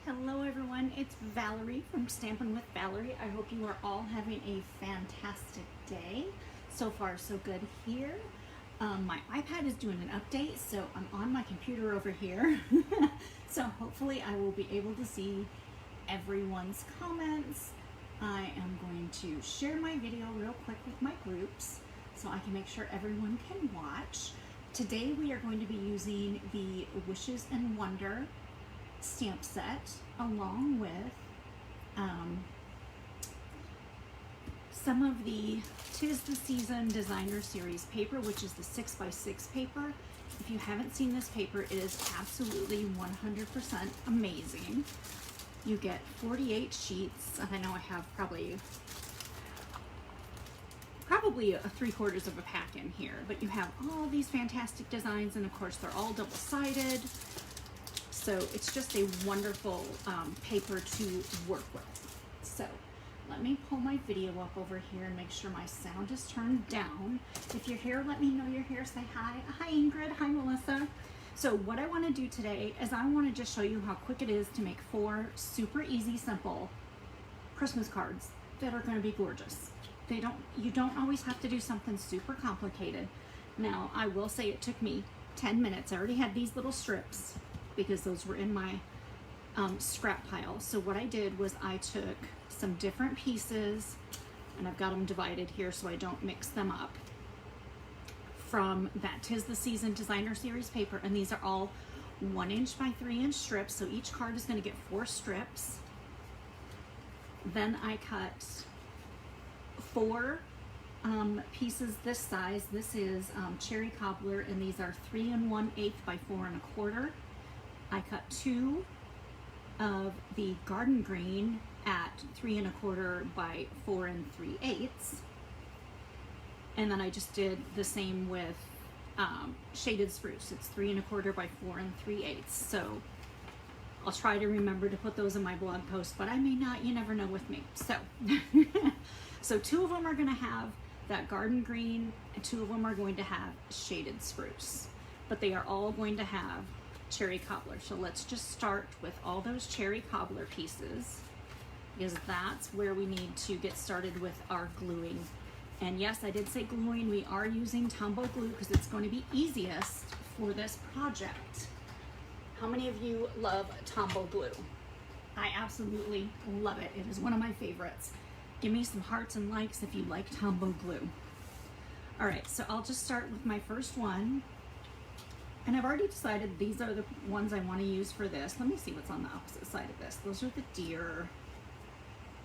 Hello everyone, it's Valerie from Stampin' with Valerie. I hope you are all having a fantastic day. So far so good here. My iPad is doing an update, so I'm on my computer over here. So hopefully I will be able to see everyone's comments. I am going to share my video real quick with my groups so I can make sure everyone can watch. Today we are going to be using the Wishes and Wonder stamp set along with some of the 'Tis the Season Designer Series paper, which is the 6x6 paper. If you haven't seen this paper, it is absolutely 100% amazing. You get 48 sheets, and I know I have probably a 3/4 of a pack in here, but you have all these fantastic designs, and of course they're all double-sided. So it's just a wonderful paper to work with. So let me pull my video up over here and make sure my sound is turned down. If you're here, let me know you're here. Say hi. Hi Ingrid, hi Melissa. So what I want to do today is I want to just show you how quick it is to make 4 super easy, simple Christmas cards that are going to be gorgeous. You don't always have to do something super complicated. Now, I will say it took me 10 minutes. I already had these little strips because those were in my scrap pile. So what I did was I took some different pieces, and I've got them divided here so I don't mix them up, from that 'Tis the Season Designer Series paper, and these are all 1" by 3" strips, so each card is going to get 4 strips. Then I cut 4 pieces this size. This is cherry cobbler, and these are 3 1/8 by 4 1/4. I cut 2 of the garden green at 3 1/4 by 4 3/8. And then I just did the same with shaded spruce. It's 3 1/4 by 4 3/8. So I'll try to remember to put those in my blog post, but I may not. You never know with me. So, so 2 of them are going to have that garden green, and 2 of them are going to have shaded spruce. But they are all going to have cherry cobbler. So let's just start with all those cherry cobbler pieces, because that's where we need to get started with our gluing. And yes, I did say gluing. We are using Tombow glue because it's going to be easiest for this project. How many of you love Tombow glue? I absolutely love it. It is one of my favorites. Give me some hearts and likes if you like Tombow glue. All right, so I'll just start with my first one. And I've already decided these are the ones I want to use for this. Let me see what's on the opposite side of this. Those are the deer.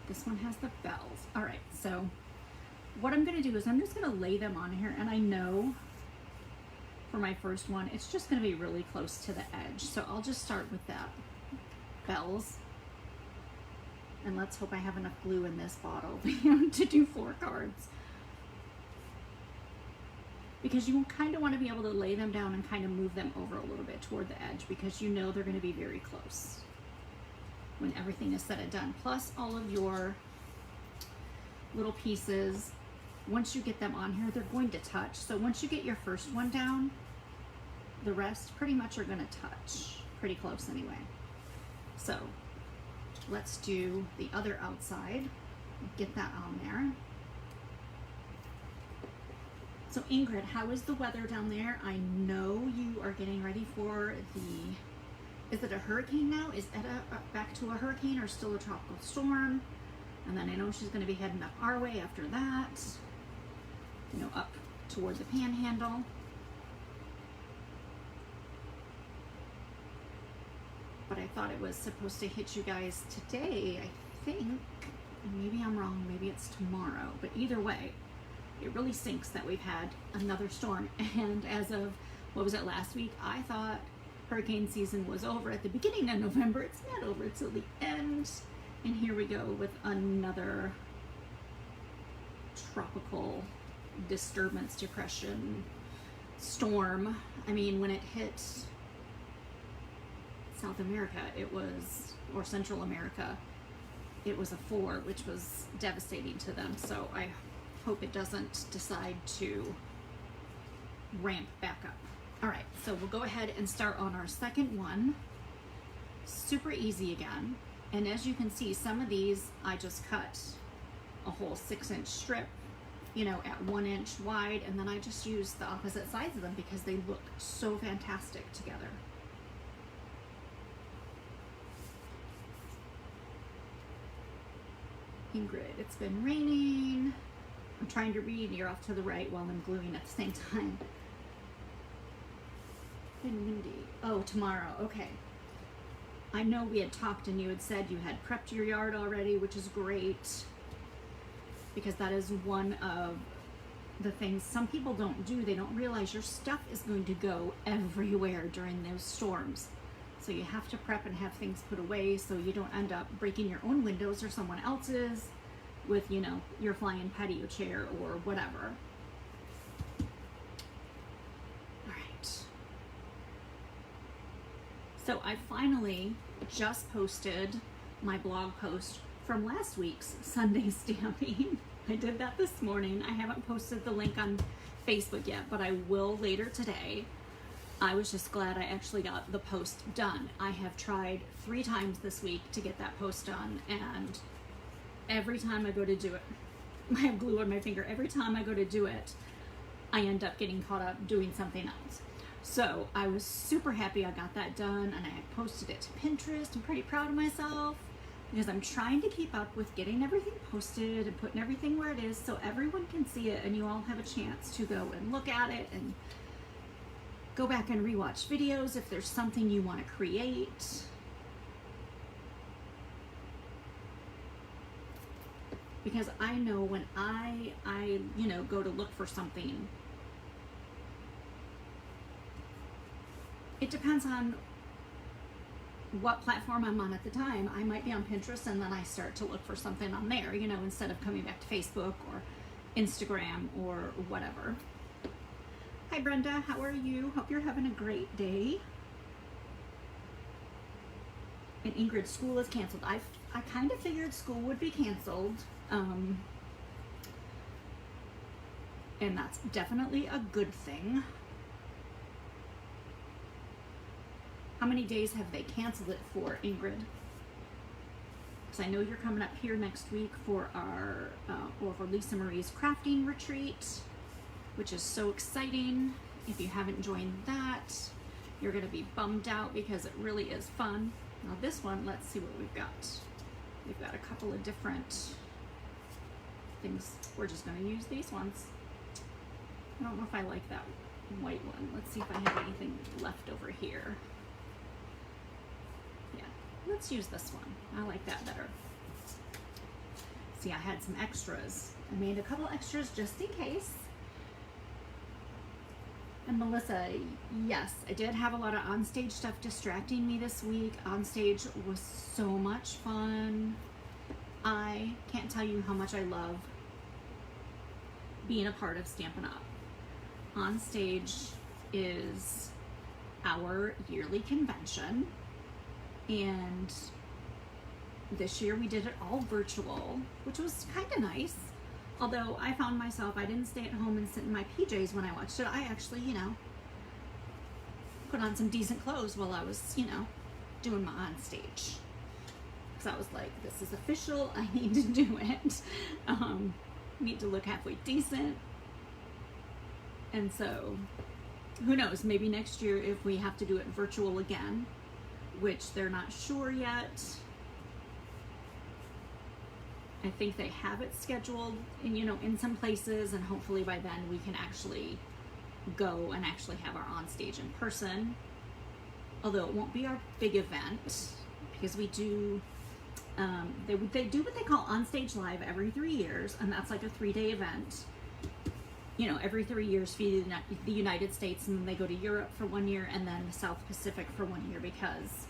This one has the bells. All right, so what I'm going to do is I'm just going to lay them on here, and I know for my first one it's just going to be really close to the edge. So I'll just start with that bells, and let's hope I have enough glue in this bottle to do 4 cards. Because you kind of want to be able to lay them down and kind of move them over a little bit toward the edge, because you know they're going to be very close when everything is said and done. Plus all of your little pieces, once you get them on here, they're going to touch. So once you get your first one down, the rest pretty much are going to touch pretty close anyway. So let's do the other outside, get that on there. So Ingrid, how is the weather down there? I know you are getting ready for is it a hurricane now? Is it back to a hurricane or still a tropical storm? And then I know she's going to be heading up our way after that, you know, up toward the Panhandle. But I thought it was supposed to hit you guys today, I think. Maybe I'm wrong, maybe it's tomorrow, but either way, it really stinks that we've had another storm. And as of, what was it, last week, I thought hurricane season was over at the beginning of November. It's not over till the end. And here we go with another tropical disturbance, depression, storm. I mean, when it hit South America, it was, or Central America, it was a 4, which was devastating to them. So I hope it doesn't decide to ramp back up. All right, so we'll go ahead and start on our second one. super easy again. And as you can see, some of these I just cut a whole 6-inch strip, you know, at 1 inch wide, and then I just use the opposite sides of them because they look so fantastic together. Ingrid, it's been raining. I'm trying to read, you're off to the right while I'm gluing at the same time. Been windy. Oh, tomorrow, okay. I know we had talked and you had said you had prepped your yard already, which is great, because that is one of the things some people don't do. They don't realize your stuff is going to go everywhere during those storms. So you have to prep and have things put away so you don't end up breaking your own windows or someone else's with, you know, your flying patio chair or whatever. All right. So I finally just posted my blog post from last week's Sunday stamping. I did that this morning. I haven't posted the link on Facebook yet, but I will later today. I was just glad I actually got the post done. I have tried 3 times this week to get that post done, and every time I go to do it, I have glue on my finger. Every time I go to do it, I end up getting caught up doing something else. So I was super happy I got that done, and I posted it to Pinterest. I'm pretty proud of myself because I'm trying to keep up with getting everything posted and putting everything where it is so everyone can see it and you all have a chance to go and look at it and go back and rewatch videos if there's something you want to create. Because I know when I you know, go to look for something, it depends on what platform I'm on at the time. I might be on Pinterest and then I start to look for something on there, you know, instead of coming back to Facebook or Instagram or whatever. Hi Brenda, how are you? Hope you're having a great day. And Ingrid, school is canceled. I kind of figured school would be canceled. And that's definitely a good thing. How many days have they canceled it for, Ingrid? Because I know you're coming up here next week for our, or for Lisa Marie's crafting retreat, which is so exciting. If you haven't joined that, you're gonna be bummed out because it really is fun. Now this one, let's see what we've got. We've got a couple of different things. We're just gonna use these ones. I don't know if I like that white one. Let's see if I have anything left over here. Yeah, let's use this one. I like that better. See, I had some extras. I made a couple extras just in case. And Melissa, yes, I did have a lot of onstage stuff distracting me this week. Onstage was so much fun. I can't tell you how much I love being a part of Stampin' Up. Onstage is our yearly convention, and this year we did it all virtual, which was kind of nice. Although I found myself, I didn't stay at home and sit in my PJs when I watched it. I actually, you know, put on some decent clothes while I was, you know, doing my on stage. Because I was like, this is official, I need to do it. Need to look halfway decent. And so, who knows, maybe next year if we have to do it virtual again, which they're not sure yet. I think they have it scheduled, in, you know, in some places, and hopefully by then we can actually go and actually have our on stage in person. Although it won't be our big event, because we do, they do what they call On Stage Live every 3 years, and that's like a 3-day event. You know, every 3 years for the United States, and then they go to Europe for 1 year, and then the South Pacific for 1 year, because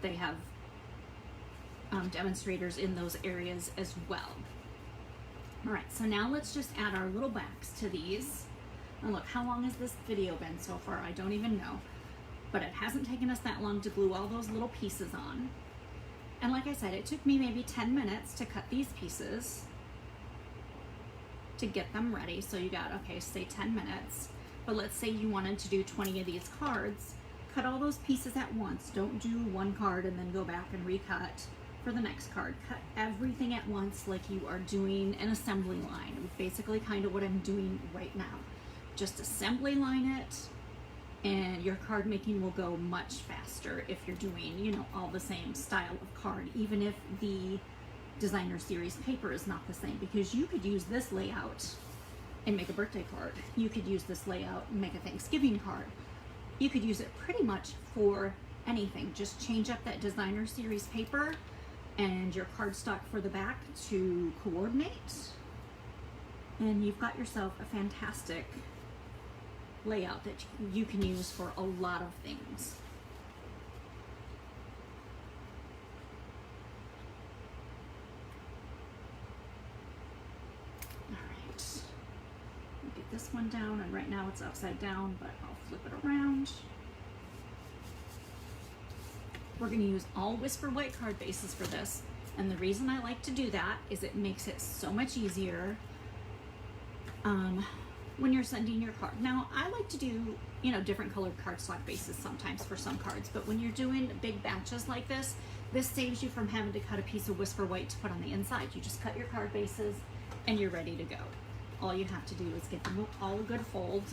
they have demonstrators in those areas as well. All right, so now let's just add our little backs to these. And look, how long has this video been so far? I don't even know, but it hasn't taken us that long to glue all those little pieces on. And like I said, it took me maybe 10 minutes to cut these pieces to get them ready. So you got, okay, say 10 minutes. But let's say you wanted to do 20 of these cards, cut all those pieces at once. Don't do one card and then go back and recut for the next card. Cut everything at once like you are doing an assembly line. Basically kind of what I'm doing right now. Just assembly line it, and your card making will go much faster if you're doing, you know, all the same style of card, even if the designer series paper is not the same, because you could use this layout and make a birthday card. You could use this layout and make a Thanksgiving card. You could use it pretty much for anything. Just change up that designer series paper and your cardstock for the back to coordinate, and you've got yourself a fantastic layout that you can use for a lot of things. All right, get this one down, and right now it's upside down, but I'll flip it around. We're going to use all Whisper White card bases for this, and the reason I like to do that is it makes it so much easier when you're sending your card. Now, I like to do, you know, different colored cardstock bases sometimes for some cards, but when you're doing big batches like this saves you from having to cut a piece of Whisper White to put on the inside. You just cut your card bases and you're ready to go. All you have to do is get them all a good fold.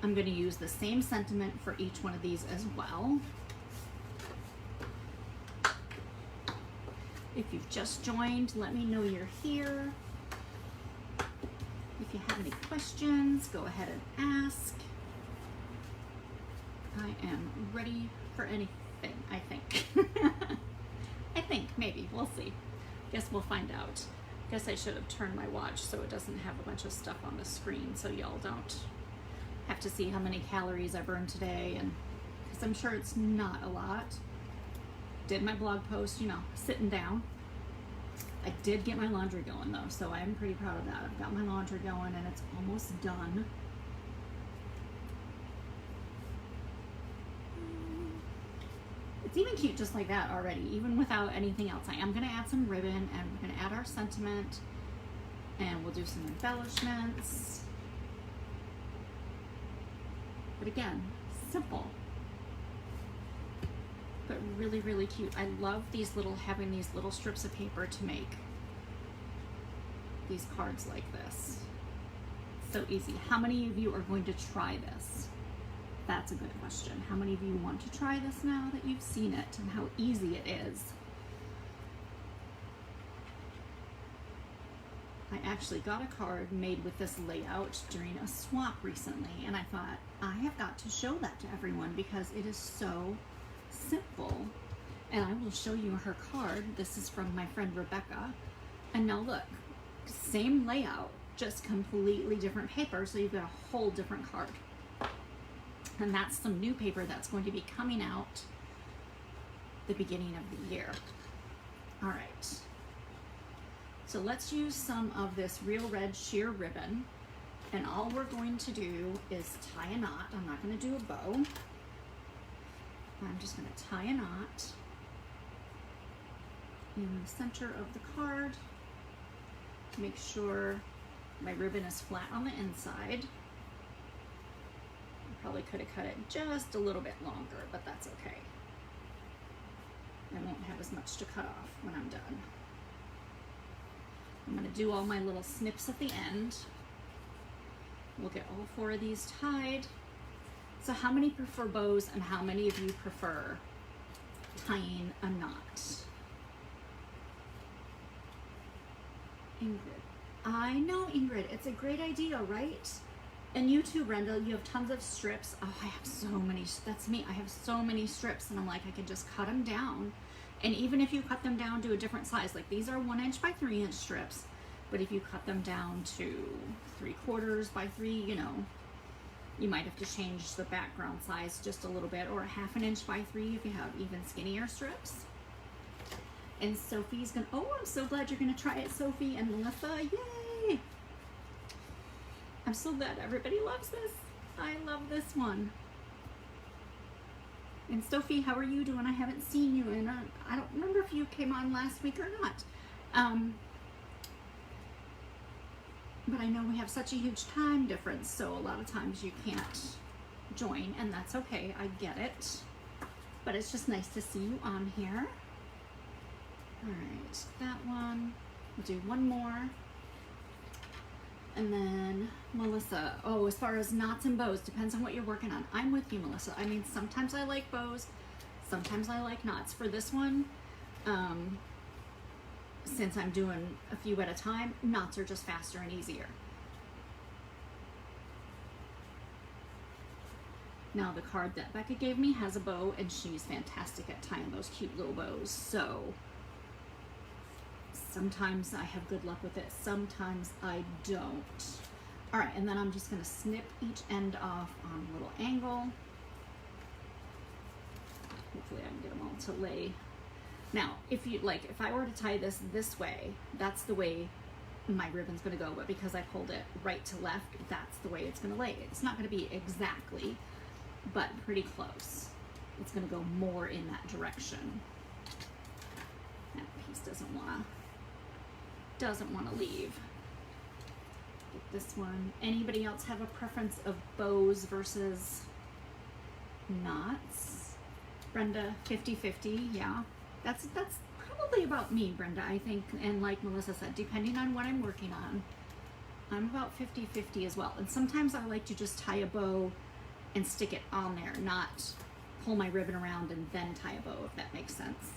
I'm going to use the same sentiment for each one of these as well. If you've just joined, let me know you're here. If you have any questions, go ahead and ask. I am ready for anything, I think. I think, maybe, we'll see. Guess we'll find out. Guess I should have turned my watch so it doesn't have a bunch of stuff on the screen, so y'all don't have to see how many calories I burned today, and because I'm sure it's not a lot. Did my blog post, you know, sitting down. I did get my laundry going though, so I am pretty proud of that. I've got my laundry going and it's almost done. It's even cute just like that already, even without anything else. I am going to add some ribbon, and we're going to add our sentiment, and we'll do some embellishments. But again, simple, but really, really cute. I love these little, having these little strips of paper to make these cards like this. So easy. How many of you are going to try this? That's a good question. How many of you want to try this now that you've seen it and how easy it is? I actually got a card made with this layout during a swap recently, and I thought, I have got to show that to everyone because it is so simple. And I will show you her card. This is from my friend Rebecca. And now look, same layout, just completely different paper, so you've got a whole different card. And that's some new paper that's going to be coming out the beginning of the year. All right. So let's use some of this real red sheer ribbon, and all we're going to do is tie a knot. I'm not going to do a bow. I'm just going to tie a knot in the center of the card. Make sure my ribbon is flat on the inside. I probably could have cut it just a little bit longer, but that's okay. I won't have as much to cut off when I'm done. I'm going to do all my little snips at the end. We'll get all 4 of these tied. So how many prefer bows, and how many of you prefer tying a knot? Ingrid. I know, Ingrid. It's a great idea, right? And you too, Brenda. You have tons of strips. Oh, I have so many. That's me. I have so many strips, and I'm like, I could just cut them down. And even if you cut them down to a different size, like these are 1 inch by 3 inch strips, but if you cut them down to 3/4 by 3, you know, you might have to change the background size just a little bit, or a 1/2 inch by 3 if you have even skinnier strips. And Sophie's gonna, oh, I'm so glad you're gonna try it, Sophie and Melissa, yay! I'm so glad everybody loves this. I love this one. And Sophie, how are you doing? I haven't seen you in, I don't remember if you came on last week or not. but I know we have such a huge time difference, so a lot of times you can't join, and that's okay, I get it. But it's just nice to see you on here. All right, that one. We'll do one more. And then Melissa, oh, as far as knots and bows, depends on what you're working on. I'm with you, Melissa. I mean, sometimes I like bows, sometimes I like knots. For this one, since I'm doing a few at a time, knots are just faster and easier. Now the card that Becca gave me has a bow, and she's fantastic at tying those cute little bows. So sometimes I have good luck with it, sometimes I don't. All right, and then I'm just gonna snip each end off on a little angle. Hopefully I can get them all to lay. Now, if you like, if I were to tie this way, that's the way my ribbon's gonna go, but because I pulled it right to left, that's the way it's gonna lay. It's not gonna be exactly, but pretty close. It's gonna go more in that direction. That piece doesn't wanna leave. Get this one. Anybody else have a preference of bows versus knots? Brenda, 50-50, yeah. That's probably about me, Brenda, I think, and like Melissa said, depending on what I'm working on, I'm about 50-50 as well. And sometimes I like to just tie a bow and stick it on there, not pull my ribbon around and then tie a bow, if that makes sense.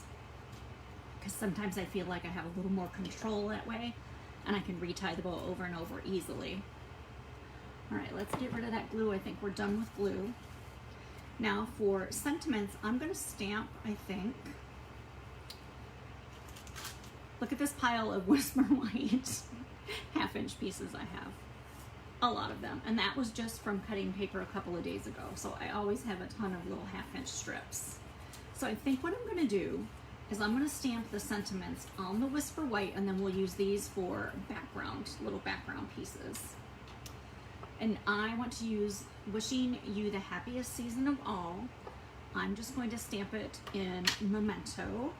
Because sometimes I feel like I have a little more control that way, and I can retie the bow over and over easily. All right, let's get rid of that glue. I think we're done with glue. Now for sentiments, I'm gonna stamp, I think. Look at this pile of Whisper White half-inch pieces I have. A lot of them, and that was just from cutting paper a couple of days ago. So I always have a ton of little half-inch strips. So I think what I'm gonna do is I'm gonna stamp the sentiments on the Whisper White, and then we'll use these for background, little background pieces. And I want to use Wishing You the Happiest Season of All. I'm just going to stamp it in Memento.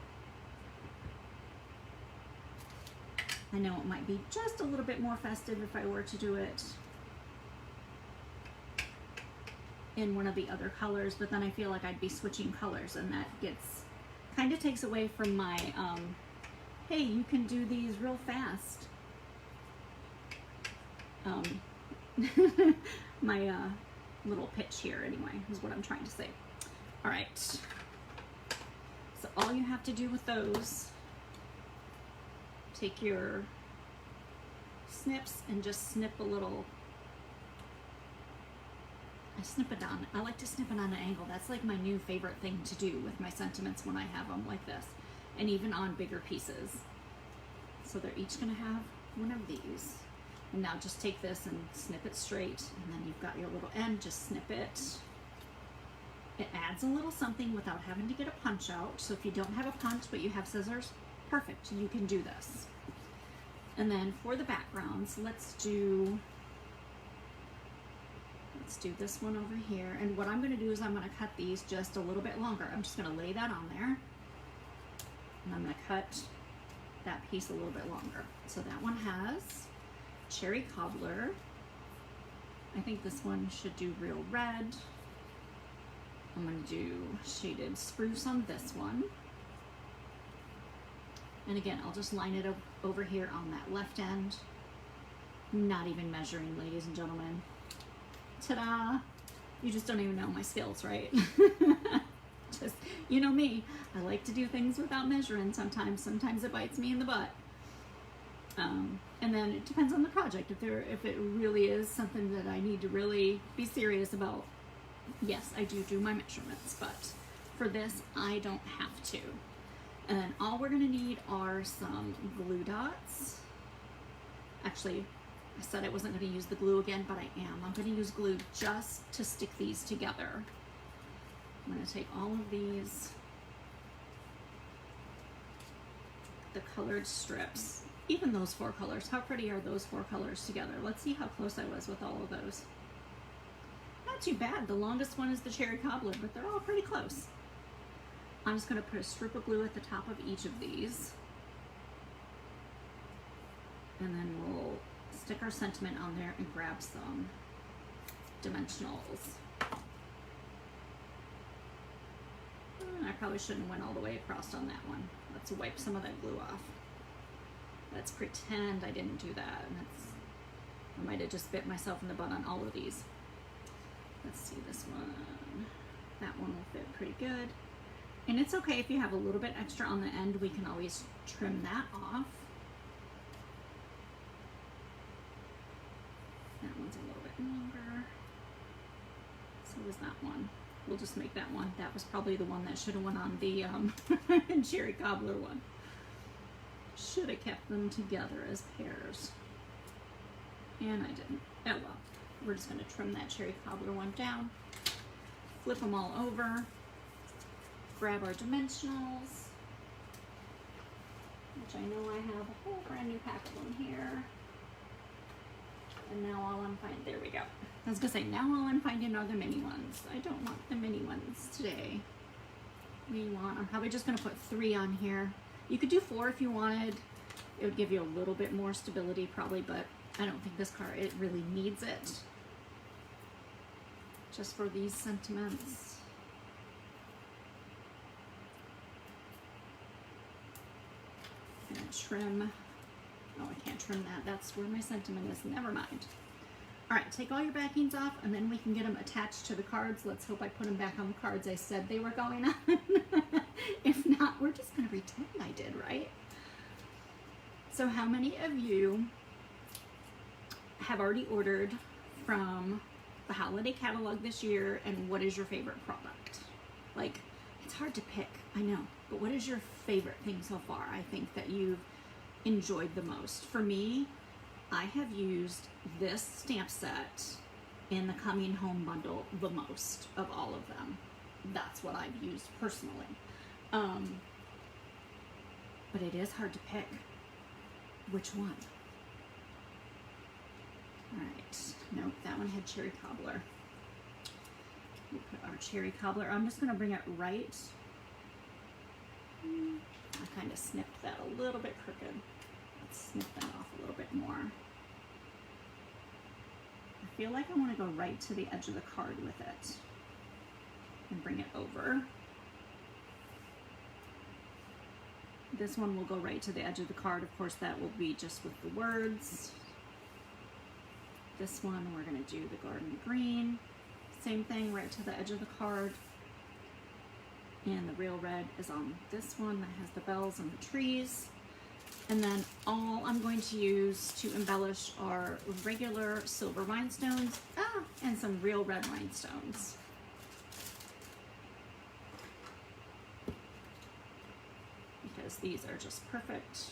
I know it might be just a little bit more festive if I were to do it in one of the other colors, but then I feel like I'd be switching colors, and that kind of takes away from my, hey, you can do these real fast. My little pitch here anyway is what I'm trying to say. All right, so all you have to do with those, take your snips and just snip a little. I snip it on. I like to snip it on an angle. That's like my new favorite thing to do with my sentiments when I have them like this, and even on bigger pieces. So they're each gonna have one of these. And now just take this and snip it straight, and then you've got your little end, just snip it. It adds a little something without having to get a punch out. So if you don't have a punch but you have scissors, perfect, you can do this. And then for the backgrounds, let's do this one over here. And what I'm gonna do is I'm gonna cut these just a little bit longer. I'm just gonna lay that on there, and I'm gonna cut that piece a little bit longer. So that one has Cherry Cobbler. I think this one should do Real Red. I'm gonna do Shaded Spruce on this one. And again, I'll just line it up over here on that left end. Not even measuring, ladies and gentlemen. Ta-da! You just don't even know my skills, right? Just, you know me, I like to do things without measuring sometimes. Sometimes it bites me in the butt. And then it depends on the project. If it really is something that I need to really be serious about, yes, I do my measurements, but for this, I don't have to. And then all we're gonna need are some glue dots. Actually, I said I wasn't gonna use the glue again, but I am. I'm gonna use glue just to stick these together. I'm gonna take all of these, the colored strips, even those 4 colors. How pretty are those 4 colors together? Let's see how close I was with all of those. Not too bad. The longest one is the Cherry Cobbler, but they're all pretty close. I'm just gonna put a strip of glue at the top of each of these. And then we'll stick our sentiment on there and grab some dimensionals. I probably shouldn't have went all the way across on that one. Let's wipe some of that glue off. Let's pretend I didn't do that. And I might have just bit myself in the butt on all of these. Let's see this one. That one will fit pretty good. And it's okay if you have a little bit extra on the end, we can always trim that off. That one's a little bit longer. So was that one. We'll just make that one. That was probably the one that should have went on the cherry cobbler one. Should have kept them together as pairs. And I didn't. Oh well. We're just going to trim that cherry cobbler one down. Flip them all over. Grab our dimensionals. Which I know I have a whole brand new pack of them here. And now all I'm finding, there we go. I was gonna say, now all I'm finding are the mini ones. I don't want the mini ones today. I'm probably just gonna put 3 on here. You could do 4 if you wanted. It would give you a little bit more stability probably, but I don't think this card, it really needs it. Just for these sentiments. And trim. Oh, I can't trim that. That's where my sentiment is. Never mind. All right, take all your backings off, and then we can get them attached to the cards. Let's hope I put them back on the cards I said they were going on. If not, we're just going to pretend I did, right? So how many of you have already ordered from the holiday catalog this year, and what is your favorite product? Like, it's hard to pick, I know, but what is your favorite thing so far? I think that you've enjoyed the most. For me, I have used this stamp set in the Coming Home bundle the most of all of them. That's what I've used personally. But it is hard to pick which one. All right, nope, that one had cherry cobbler. We'll put our cherry cobbler. I'm just gonna bring it right. I kind of snipped that a little bit crooked. Let's snip that off a little bit more. I feel like I want to go right to the edge of the card with it and bring it over. This one will go right to the edge of the card. Of course, that will be just with the words. This one, we're going to do the garden green. Same thing, right to the edge of the card. And the real red is on this one that has the bells and the trees. And then all I'm going to use to embellish are regular silver rhinestones, and some real red rhinestones. Because these are just perfect.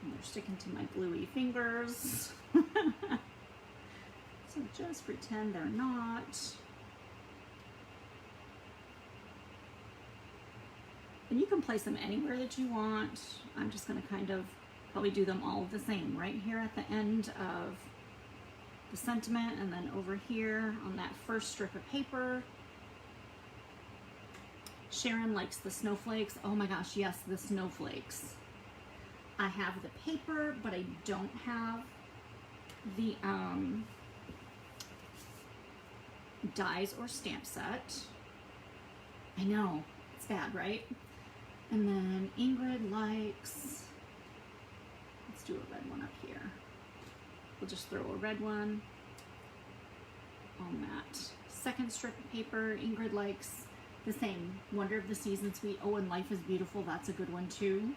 And they're sticking to my gluey fingers. So just pretend they're not. And you can place them anywhere that you want. I'm just going to kind of probably do them all the same right here at the end of the sentiment, and then over here on that first strip of paper. Sharon likes the snowflakes. Oh my gosh, yes, the snowflakes. I have the paper, but I don't have the dies or stamp set. I know, it's bad, right? And then Ingrid likes, let's do a red one up here. We'll just throw a red one on that second strip of paper. Ingrid likes the same, Wonder of the Season Sweet. Oh, and Life is Beautiful, that's a good one too.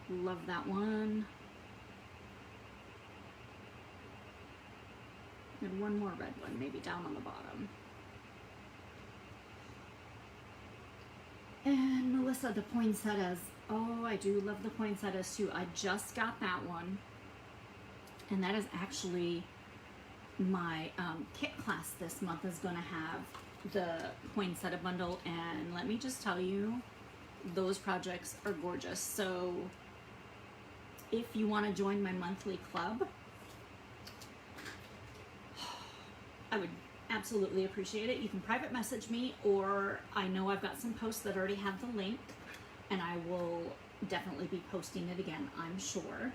Love that one. And one more red one, maybe down on the bottom. And Melissa, the poinsettias. Oh, I do love the poinsettias too. I just got that one. And that is actually my kit class this month is going to have the poinsettia bundle. And let me just tell you, those projects are gorgeous. So if you want to join my monthly club, I would absolutely appreciate it. You can private message me, or I know I've got some posts that already have the link, and I will definitely be posting it again, I'm sure.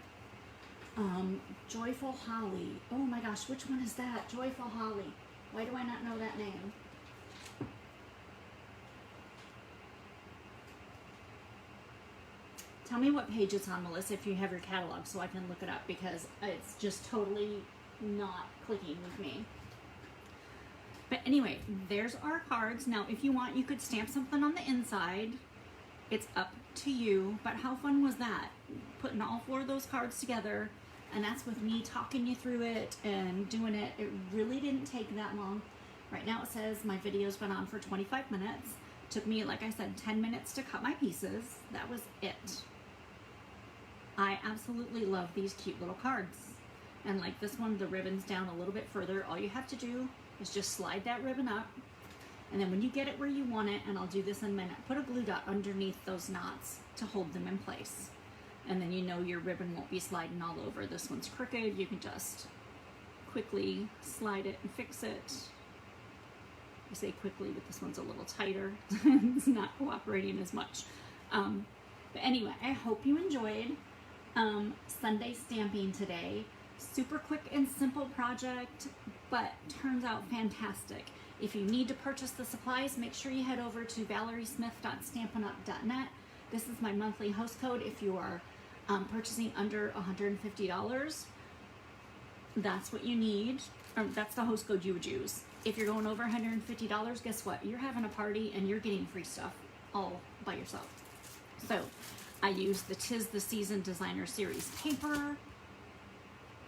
Joyful Holly. Oh my gosh, which one is that? Joyful Holly. Why do I not know that name? Tell me what page it's on, Melissa, if you have your catalog so I can look it up, because it's just totally not clicking with me. But anyway, there's our cards. Now, if you want, you could stamp something on the inside. It's up to you, but how fun was that? Putting all 4 of those cards together, and that's with me talking you through it and doing it. It really didn't take that long. Right now it says my video's been on for 25 minutes. Took me, like I said, 10 minutes to cut my pieces. That was it. I absolutely love these cute little cards. And like this one, the ribbon's down a little bit further. All you have to do is just slide that ribbon up. And then when you get it where you want it, and I'll do this in a minute, put a glue dot underneath those knots to hold them in place. And then you know your ribbon won't be sliding all over. This one's crooked. You can just quickly slide it and fix it. I say quickly, but this one's a little tighter. It's not cooperating as much. But anyway, I hope you enjoyed Sunday stamping today. Super quick and simple project, but turns out fantastic. If you need to purchase the supplies, make sure you head over to valeriesmith.stampinup.net. This is my monthly host code. If you are purchasing under $150, that's what you need. Or that's the host code you would use. If you're going over $150, guess what? You're having a party and you're getting free stuff all by yourself. So I use the 'Tis the Season Designer Series paper,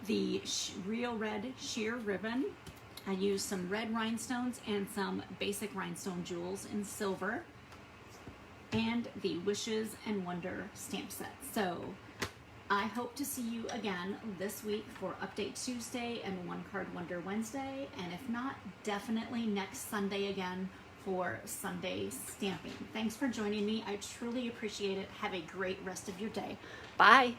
the Real Red sheer ribbon. I use some red rhinestones and some basic rhinestone jewels in silver, and the Wishes and Wonder stamp set. So I hope to see you again this week for Update Tuesday and One Card Wonder Wednesday, and if not, definitely next Sunday again for Sunday stamping. Thanks for joining me. I truly appreciate it. Have a great rest of your day. Bye.